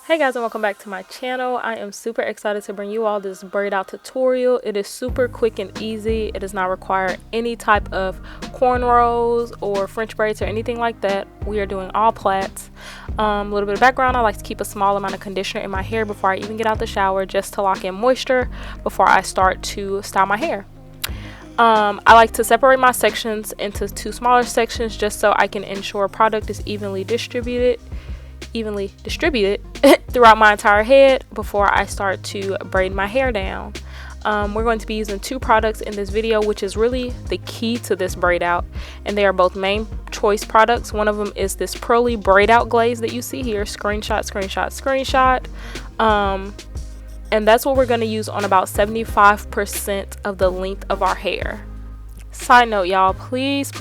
Hey guys, and welcome back to my channel. I am super excited to bring you all this braid out tutorial. It is super quick and easy. It does not require any type of cornrows or French braids or anything like that. We are doing all plaits. A little bit of background: I like to keep a small amount of conditioner in my hair before I even get out the shower, just to lock in moisture before I start to style my hair. I like to separate my sections into two smaller sections just so I can ensure product is evenly distributed throughout my entire head before I start to braid my hair down. We're going to be using two products in this video, which is really the key to this braid out, and they are both main choice products. One of them is this Pearly Braid-out glaze that you see here. Screenshot. And that's what we're going to use on about 75% of the length of our hair. Side note, y'all, please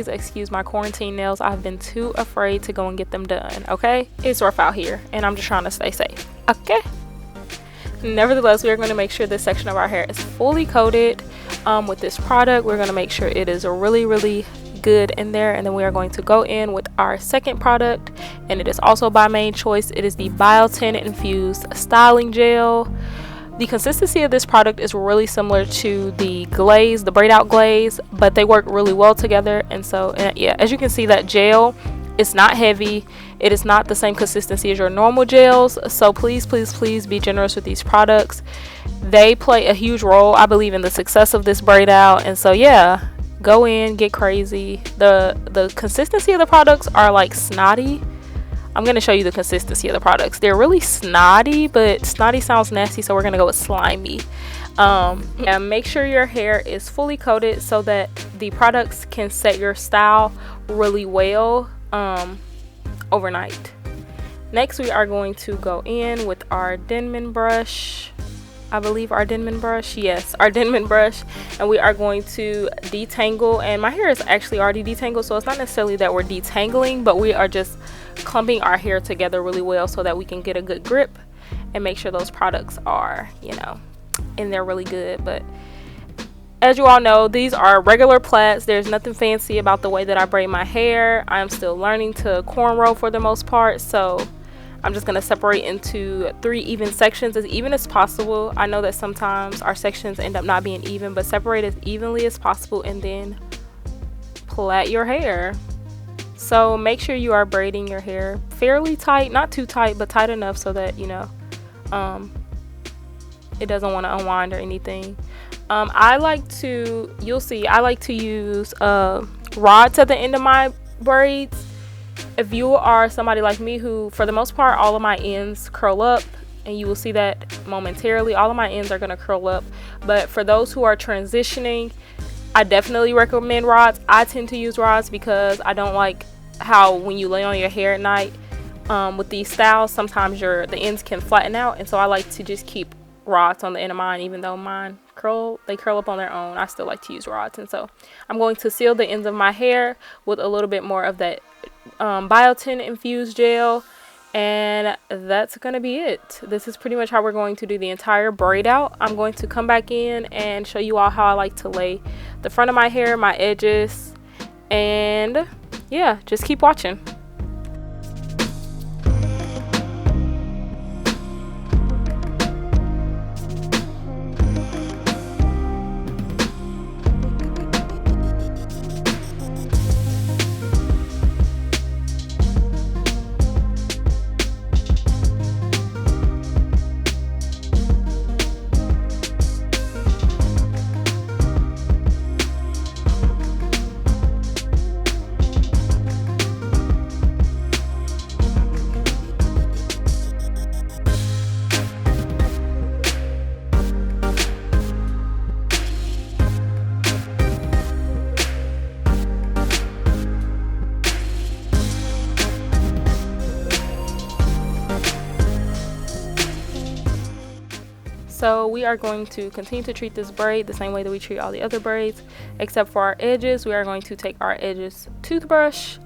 excuse my quarantine nails. I've been too afraid to go and get them done. Okay, it's rough out here and I'm just trying to stay safe. Okay, nevertheless, we are going to make sure this section of our hair is fully coated with this product. We're going to make sure it is really good in there, and then we are going to go in with our second product, and it is also by main choice. It is the Biotin Infused styling gel. The consistency of this product is really similar to the Glaze, the Braid-out glaze, but they work really well together. And so yeah, as you can see, that gel is not heavy. It is not the same consistency as your normal gels, so please be generous with these products. They play a huge role, I believe, in the success of this braid out. And so yeah, go in, get crazy. The consistency of the products are like snotty. I'm going to show you the consistency of the products. They're really snotty, but snotty sounds nasty, so we're going to go with slimy. And make sure your hair is fully coated so that the products can set your style really well overnight. Next, we are going to go in with our Denman brush. I believe our Denman brush. Yes, our Denman brush. And we are going to detangle. And my hair is actually already detangled, so it's not necessarily that we're detangling, but we are just clumping our hair together really well so that we can get a good grip and make sure those products are, you know, in there really good. But as you all know, these are regular plaits. There's nothing fancy about the way that I braid my hair. I'm still learning to cornrow for the most part, so I'm just going to separate into 3 even sections, as even as possible. I know that sometimes our sections end up not being even, but separate as evenly as possible and then plait your hair. So make sure you are braiding your hair fairly tight, not too tight, but tight enough so that, you know, it doesn't want to unwind or anything. I like to use rods at the end of my braids. If you are somebody like me who, for the most part, all of my ends curl up, and you will see that momentarily, all of my ends are going to curl up. But for those who are transitioning, I definitely recommend rods. I tend to use rods because I don't like how when you lay on your hair at night with these styles, sometimes the ends can flatten out, and so I like to just keep rods on the end of mine. Even though mine curl up on their own, I still like to use rods. And so I'm going to seal the ends of my hair with a little bit more of that Biotin infused gel, and that's gonna be it. This is pretty much how we're going to do the entire braid out. I'm going to come back in and show you all how I like to lay the front of my hair, my edges, and yeah, just keep watching. So we are going to continue to treat this braid the same way that we treat all the other braids, except for our edges. We are going to take our edges toothbrush.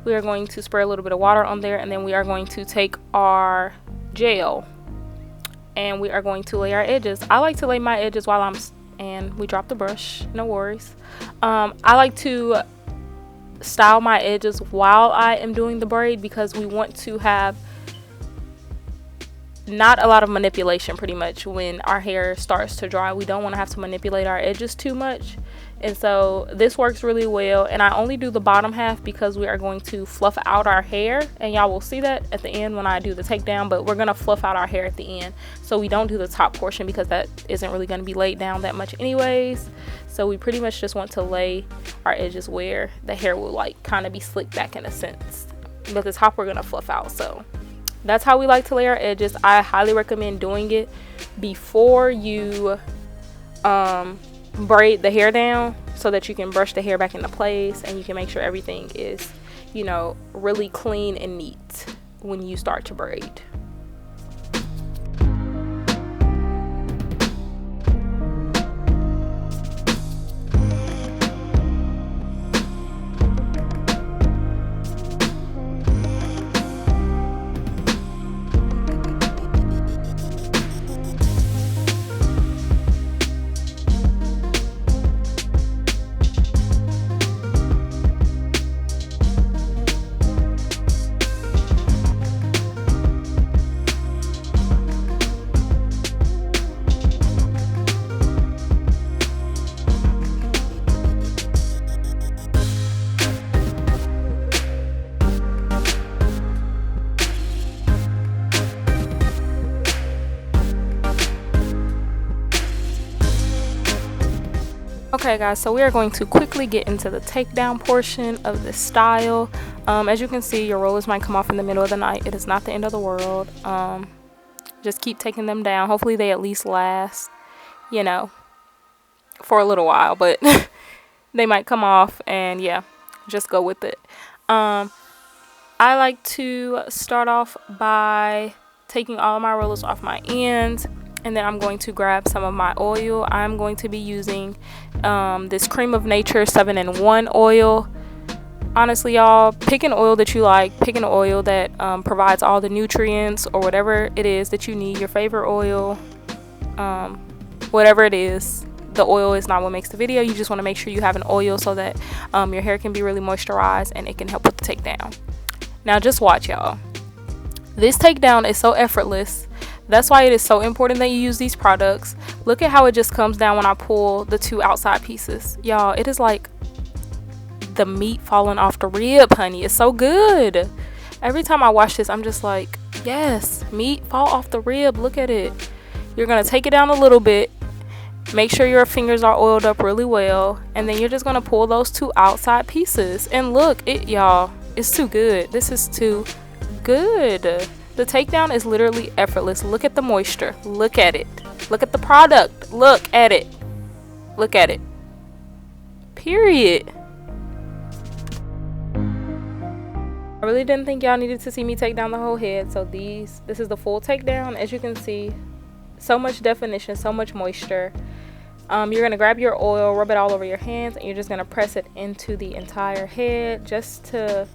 We are going to spray a little bit of water on there, and then we are going to take our gel and we are going to lay our edges. I like to lay my edges while and we dropped the brush, no worries. I like to style my edges while I am doing the braid because we want to have not a lot of manipulation pretty much when our hair starts to dry. We don't want to have to manipulate our edges too much, and so this works really well. And I only do the bottom half because we are going to fluff out our hair, and y'all will see that at the end when I do the takedown. But we're going to fluff out our hair at the end, so we don't do the top portion because that isn't really going to be laid down that much anyways. So we pretty much just want to lay our edges where the hair will like kind of be slicked back in a sense, but the top we're going to fluff out. So that's how we like to lay our edges. I highly recommend doing it before you braid the hair down, so that you can brush the hair back into place and you can make sure everything is, you know, really clean and neat when you start to braid. Okay guys, so we are going to quickly get into the takedown portion of this style. As you can see, your rollers might come off in the middle of the night. It is not the end of the world. Just keep taking them down. Hopefully they at least last, you know, for a little while, but they might come off, and yeah, just go with it. I like to start off by taking all of my rollers off my ends, and then I'm going to grab some of my oil. I'm going to be using this Cream of Nature 7-in-1 oil. Honestly, y'all, pick an oil that you like. Pick an oil that provides all the nutrients or whatever it is that you need. Your favorite oil, whatever it is. The oil is not what makes the video. You just want to make sure you have an oil so that your hair can be really moisturized and it can help with the takedown. Now just watch, y'all. This takedown is so effortless. That's why it is so important that you use these products. Look at how it just comes down when I pull the two outside pieces. Y'all, it is like the meat falling off the rib, honey. It's so good. Every time I watch this, I'm just like, yes, meat fall off the rib. Look at it. You're going to take it down a little bit. Make sure your fingers are oiled up really well. And then you're just going to pull those two outside pieces. And look, y'all, it's too good. This is too good. The takedown is literally effortless. Look at the moisture. Look at it. Look at the product. Look at it. Look at it. Period. I really didn't think y'all needed to see me take down the whole head. So this is the full takedown. As you can see, so much definition, so much moisture. You're going to grab your oil, rub it all over your hands, and you're just going to press it into the entire head just to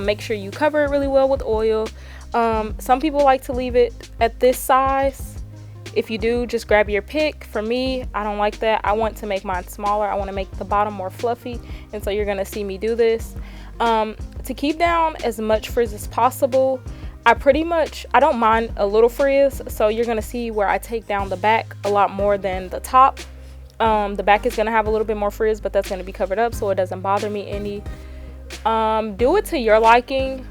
make sure you cover it really well with oil. Some people like to leave it at this size. If you do, just grab your pick. For me, I don't like that. I want to make mine smaller. I want to make the bottom more fluffy, and so you're going to see me do this. To keep down as much frizz as possible, I don't mind a little frizz, so you're going to see where I take down the back a lot more than the top. The back is going to have a little bit more frizz, but that's going to be covered up so it doesn't bother me any. Do it to your liking.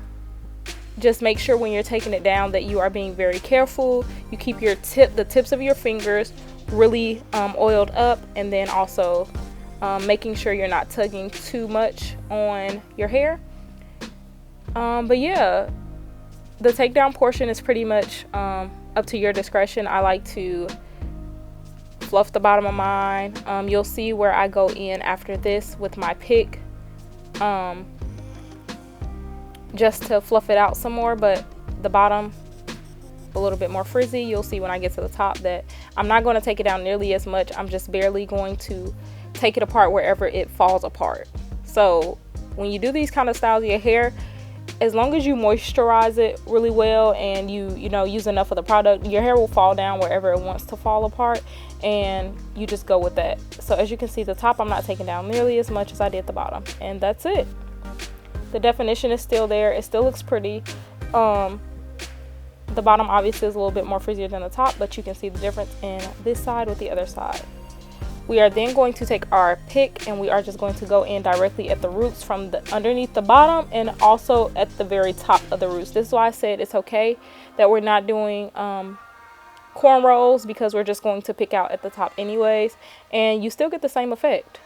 Just make sure when you're taking it down that you are being very careful. You keep the tips of your fingers really oiled up, and then also making sure you're not tugging too much on your hair. But yeah, the takedown portion is pretty much up to your discretion. I like to fluff the bottom of mine. You'll see where I go in after this with my pick, just to fluff it out some more, but the bottom a little bit more frizzy. You'll see when I get to the top that I'm not going to take it down nearly as much. I'm just barely going to take it apart wherever it falls apart. So when you do these kind of styles of your hair, as long as you moisturize it really well and you use enough of the product, your hair will fall down wherever it wants to fall apart, and you just go with that. So as you can see, the top I'm not taking down nearly as much as I did the bottom, and that's it. The definition is still there. It still looks pretty. The bottom obviously is a little bit more frizzier than the top, but you can see the difference in this side with the other side. We are then going to take our pick and we are just going to go in directly at the roots from the underneath the bottom and also at the very top of the roots. This is why I said it's okay that we're not doing cornrows, because we're just going to pick out at the top anyways, and you still get the same effect.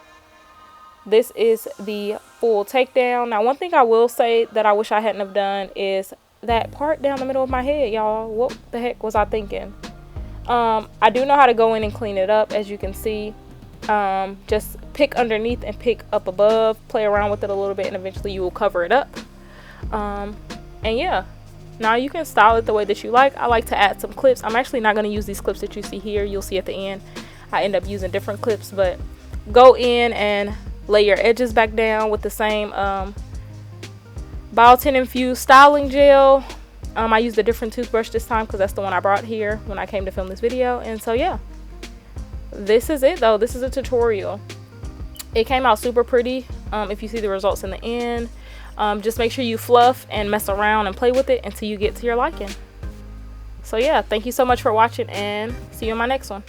This is the full takedown. Now, one thing I will say that I wish I hadn't have done is that part down the middle of my head, y'all. What the heck was I thinking? I do know how to go in and clean it up, as you can see. Just pick underneath and pick up above, play around with it a little bit, and eventually you will cover it up. And yeah, now you can style it the way that you like. I like to add some clips. I'm actually not going to use these clips that you see here. You'll see at the end I end up using different clips, but go in and lay your edges back down with the same Biotin Infused styling gel. I used a different toothbrush this time because that's the one I brought here when I came to film this video. And so yeah, this is it though. This is a tutorial. It came out super pretty. If you see the results in the end, just make sure you fluff and mess around and play with it until you get to your liking. So yeah, thank you so much for watching and see you in my next one.